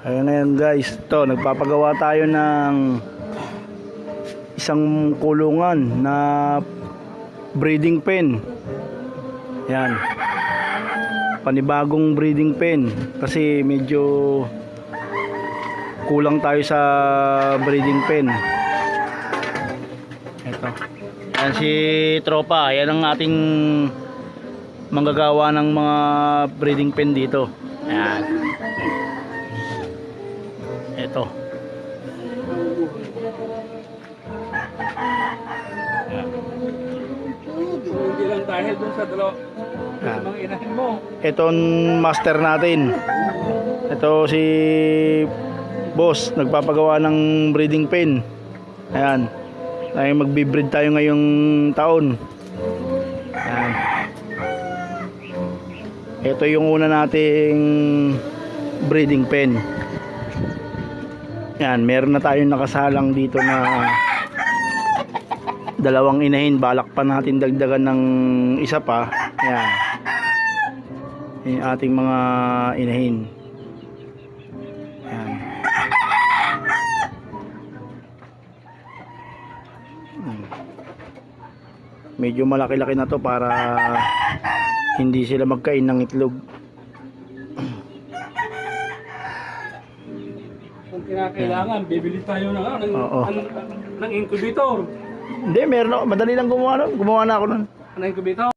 Ayun na yan guys. Ito, nagpapagawa tayo ng isang kulungan na breeding pen. Yan. Panibagong breeding pen. Kasi medyo kulang tayo sa breeding pen. Ito. Yan si Tropa. Yan ang ating manggagawa ng mga breeding pen dito. Yan. Ito. Yan. Hindi lang dahil dun sa mga inahin mo. Itong master natin. Ito si boss, nagpapagawa ng breeding pen. Ayan. Tayo magbe-breed tayo ngayong taon. Ayan. Ito yung una nating breeding pen. Ayan, meron na tayong nakasalang dito na dalawang inahin. Balak pa natin dagdagan ng isa pa. Ayan. Yung ating mga inahin. Ayan. Medyo malaki-laki na to para hindi sila magkain ng itlog. Kung kinakailangan, bibili tayo ng incubator. Hindi, meron ako. Madali lang gumawa nun. Gumawa na ako nun. Ng incubator.